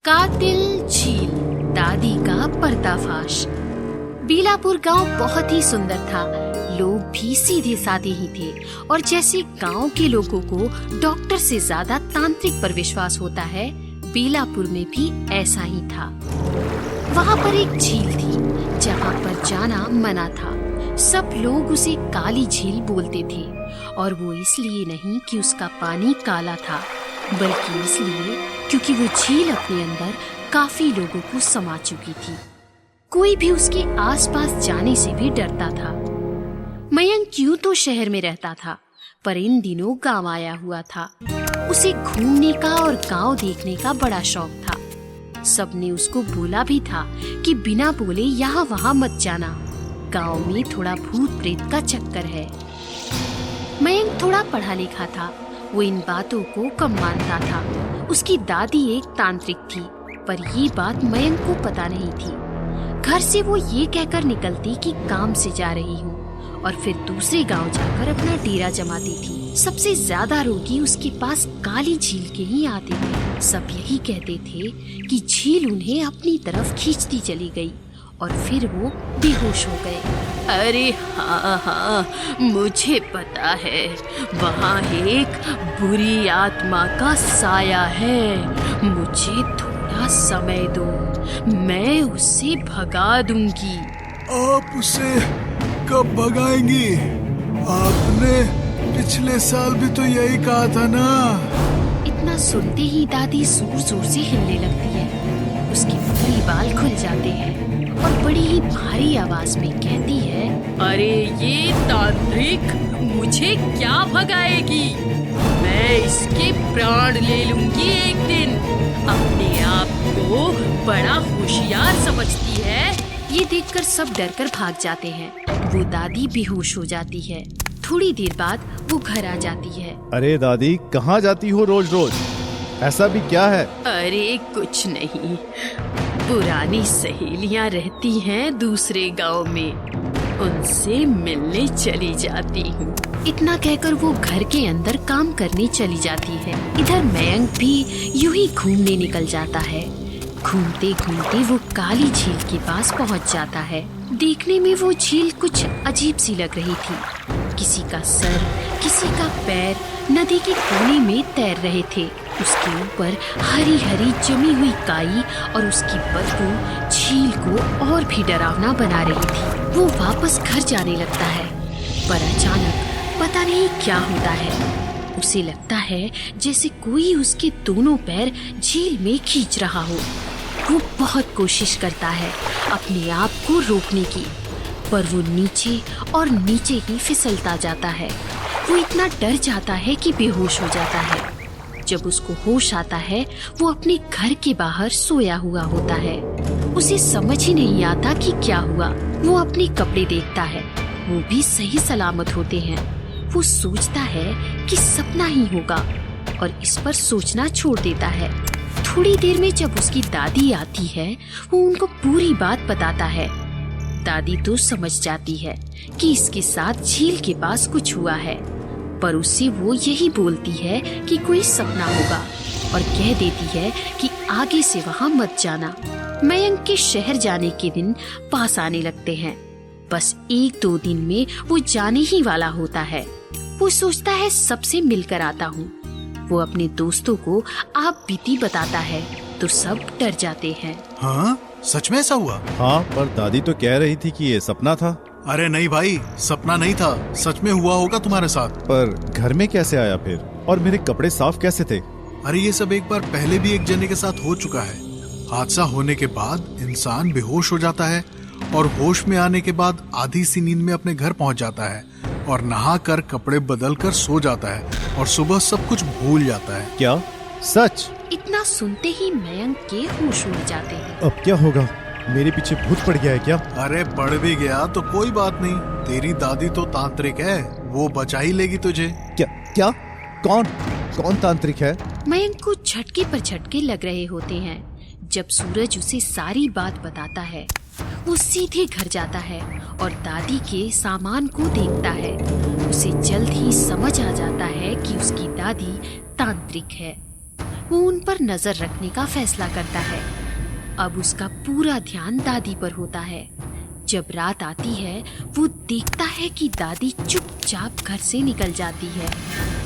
कातिल झील, दादी का पर्दाफाश। बीलापुर गांव बहुत ही सुंदर था। लोग भी सीधे साधे ही थे और जैसे गांव के लोगों को डॉक्टर से ज्यादा तांत्रिक पर विश्वास होता है, बीलापुर में भी ऐसा ही था। वहाँ पर एक झील थी जहाँ पर जाना मना था। सब लोग उसे काली झील बोलते थे और वो इसलिए नहीं कि उसका पानी काला था, बल्कि इसलिए क्योंकि वो झील अपने अंदर काफी लोगों को समा चुकी थी। कोई भी उसके आसपास जाने से भी डरता था। मयंक यूं तो शहर में रहता था, पर इन दिनों गांव आया हुआ था। उसे घूमने का और गांव देखने का बड़ा शौक था। सबने उसको बोला भी था कि बिना बोले यहाँ वहाँ मत जाना, गांव में थोड़ा भूत प्रेत का चक्कर है। मयंक थोड़ा पढ़ा लिखा था, वो इन बातों को कम मानता था। उसकी दादी एक तांत्रिक थी, पर ये बात मयंक को पता नहीं थी। घर से वो ये कहकर निकलती कि काम से जा रही हूँ और फिर दूसरे गांव जाकर अपना डेरा जमाती थी। सबसे ज्यादा रोगी उसके पास काली झील के ही आते थे। सब यही कहते थे कि झील उन्हें अपनी तरफ खींचती चली गई और फिर वो बेहोश हो गए। अरे हाँ, मुझे पता है, वहाँ एक बुरी आत्मा का साया है। मुझे थोड़ा समय दो, मैं उसे भगा दूंगी। आप उसे कब भगाएंगी? आपने पिछले साल भी तो यही कहा था ना। इतना सुनते ही दादी जोर जोर से हिलने लगती है। उसके पूरे बाल खुल जाते हैं और बड़ी ही भारी आवाज में कहती है, अरे ये तांत्रिक मुझे क्या भगाएगी? मैं इसके प्राण ले लूंगी एक दिन। अपने आप को बड़ा होशियार समझती है। ये देखकर सब डरकर भाग जाते हैं। वो दादी बेहोश हो जाती है। थोड़ी देर बाद वो घर आ जाती है। अरे दादी, कहाँ जाती हो रोज रोज? ऐसा भी क्या है? अरे कुछ नहीं, पुरानी सहेलियां रहती हैं दूसरे गांव में, उनसे मिलने चली जाती हूँ। इतना कहकर वो घर के अंदर काम करने चली जाती है। इधर मयंक भी यूं ही घूमने निकल जाता है। घूमते घूमते वो काली झील के पास पहुंच जाता है। देखने में वो झील कुछ अजीब सी लग रही थी। किसी का सर, किसी का पैर नदी के कोने में तैर रहे थे। उसके ऊपर हरी हरी जमी हुई काई और उसकी बदबू झील को और भी डरावना बना रही थी। वो वापस घर जाने लगता है, पर अचानक पता नहीं क्या होता है। उसे लगता है जैसे कोई उसके दोनों पैर झील में खींच रहा हो। वो बहुत कोशिश करता है अपने आप को रोकने की, पर वो नीचे और नीचे ही फिसलता जाता है। वो इतना डर जाता है कि बेहोश हो जाता है। जब उसको होश आता है, वो अपने घर के बाहर सोया हुआ होता है। उसे समझ ही नहीं आता कि क्या हुआ। वो अपने कपड़े देखता है, वो भी सही सलामत होते हैं। वो सोचता है कि सपना ही होगा और इस पर सोचना छोड़ देता है। थोड़ी देर में जब उसकी दादी आती है, वो उनको पूरी बात बताता है। दादी तो समझ जाती है कि इसके साथ झील के पास कुछ हुआ है, पर उससे वो यही बोलती है कि कोई सपना होगा और कह देती है कि आगे से वहाँ मत जाना। मयंक के शहर जाने के दिन पास आने लगते हैं। बस 1-2 दिन में वो जाने ही वाला होता है। वो सोचता है सबसे मिलकर आता हूँ। वो अपने दोस्तों को आप बीती बताता है तो सब डर जाते हैं। हाँ, सच में ऐसा हुआ? हाँ, पर दादी तो कह रही थी कि ये सपना था। अरे नहीं भाई, सपना नहीं था, सच में हुआ होगा तुम्हारे साथ। पर घर में कैसे आया फिर? और मेरे कपड़े साफ कैसे थे? अरे ये सब एक बार पहले भी एक जने के साथ हो चुका है। हादसा होने के बाद इंसान बेहोश हो जाता है और होश में आने के बाद आधी सी नींद में अपने घर पहुंच जाता है और नहा कर कपड़े बदल कर सो जाता है और सुबह सब कुछ भूल जाता है। क्या सच? इतना सुनते ही मयंक के होश उड़ जाते हैं। अब क्या होगा? मेरे पीछे भूत पड़ गया है क्या? अरे पड़ भी गया तो कोई बात नहीं, तेरी दादी तो तांत्रिक है, वो बचा ही लेगी तुझे। क्या? कौन तांत्रिक है? मयंक को झटके पर झटके लग रहे होते हैं। जब सूरज उसे सारी बात बताता है, वो सीधे घर जाता है और दादी के सामान को देखता है। उसे जल्द ही समझ आ जाता है कि उसकी दादी तांत्रिक है। वो उन पर नजर रखने का फैसला करता है। अब उसका पूरा ध्यान दादी पर होता है। जब रात आती है वो देखता है कि दादी चुपचाप घर से निकल जाती है।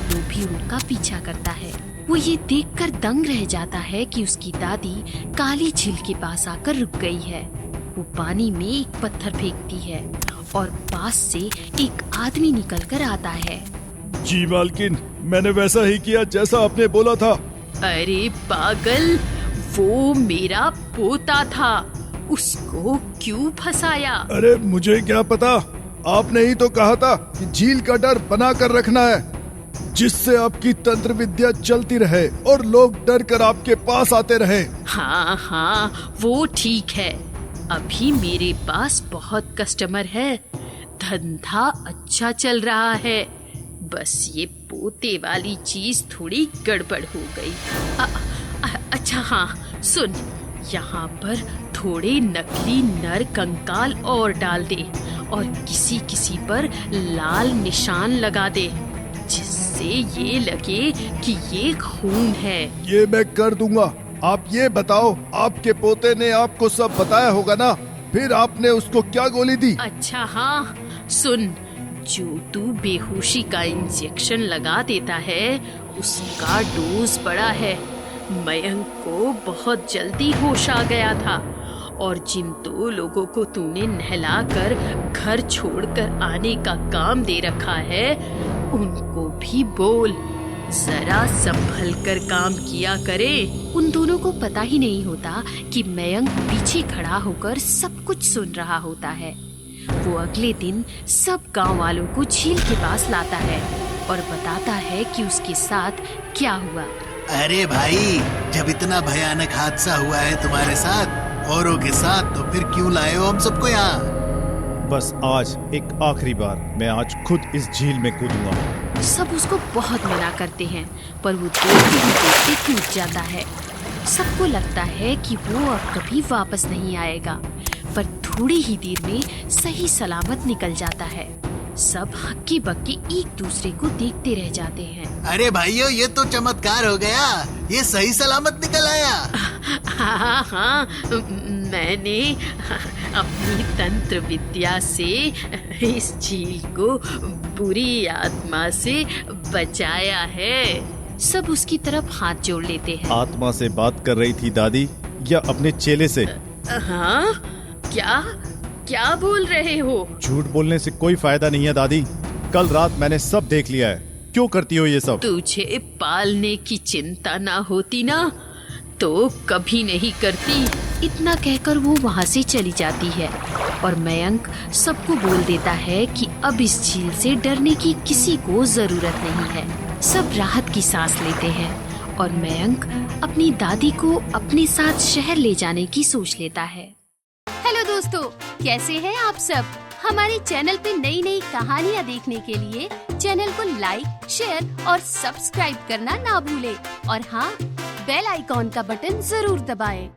वो भी उनका पीछा करता है। वो ये देखकर दंग रह जाता है कि उसकी दादी काली झील के पास आकर रुक गई है। वो पानी में एक पत्थर फेंकती है और पास से एक आदमी निकलकर आता है। जी मालकिन, मैंने वैसा ही किया जैसा आपने बोला था। अरे पागल, वो मेरा पोता था, उसको क्यों फंसाया? अरे मुझे क्या पता, आपने ही तो कहा था कि झील का डर बना कर रखना है, जिससे आपकी तंत्र विद्या चलती रहे और लोग डर कर आपके पास आते रहे। हाँ हाँ, वो ठीक है। अभी मेरे पास बहुत कस्टमर है, धंधा अच्छा चल रहा है। बस ये पोते वाली चीज थोड़ी गड़बड़ हो गई। अच्छा हाँ सुन, यहाँ पर थोड़े नकली नर कंकाल और डाल दे और किसी किसी पर लाल निशान लगा दे, जिससे ये लगे कि ये खून है। ये मैं कर दूंगा। आप ये बताओ, आपके पोते ने आपको सब बताया होगा ना? फिर आपने उसको क्या गोली दी? अच्छा हाँ सुन, जो तू बेहोशी का इंजेक्शन लगा देता है उसका डोज बड़ा है। मयंक को बहुत जल्दी होश आ गया था और जिन 2 लोगों को तूने नहलाकर घर छोड़कर आने का काम दे रखा है उनको भी बोल जरा संभल कर काम किया करे। उन दोनों को पता ही नहीं होता कि मयंक पीछे खड़ा होकर सब कुछ सुन रहा होता है। वो अगले दिन सब गांव वालों को झील के पास लाता है और बताता है कि उसके साथ क्या हुआ। अरे भाई, जब इतना भयानक हादसा हुआ है तुम्हारे साथ औरों के साथ, तो फिर क्यों लाए हो हम सबको यहाँ? बस आज एक आखिरी बार मैं आज खुद इस झील में कूदूंगा। सब उसको बहुत मना करते हैं, पर वो देखते ही देखते कूद जाता है। सबको लगता है कि वो अब कभी वापस नहीं आएगा, पर थोड़ी ही देर में सही सलामत निकल जाता है। सब हक्की बक्की एक दूसरे को देखते रह जाते हैं। अरे भाइयों, ये तो चमत्कार हो गया, ये सही सलामत निकल आया। हाँ हाँ, मैंने अपनी तंत्र विद्या से इस झील को बुरी आत्मा से बचाया है। सब उसकी तरफ हाथ जोड़ लेते हैं। आत्मा से बात कर रही थी दादी या अपने चेले से? हाँ, क्या बोल रहे हो? झूठ बोलने से कोई फायदा नहीं है दादी। कल रात मैंने सब देख लिया है। क्यों करती हो ये सब? तुझे पालने की चिंता ना होती ना तो कभी नहीं करती। इतना कहकर वो वहाँ से चली जाती है और मयंक सबको बोल देता है कि अब इस झील से डरने की किसी को जरूरत नहीं है। सब राहत की सांस लेते हैं और मयंक अपनी दादी को अपने साथ शहर ले जाने की सोच लेता है। हेलो दोस्तों, कैसे हैं आप सब? हमारे चैनल पे नई नई कहानियाँ देखने के लिए चैनल को लाइक, शेयर और सब्सक्राइब करना ना भूलें और हाँ, बेल आइकॉन का बटन जरूर दबाएं।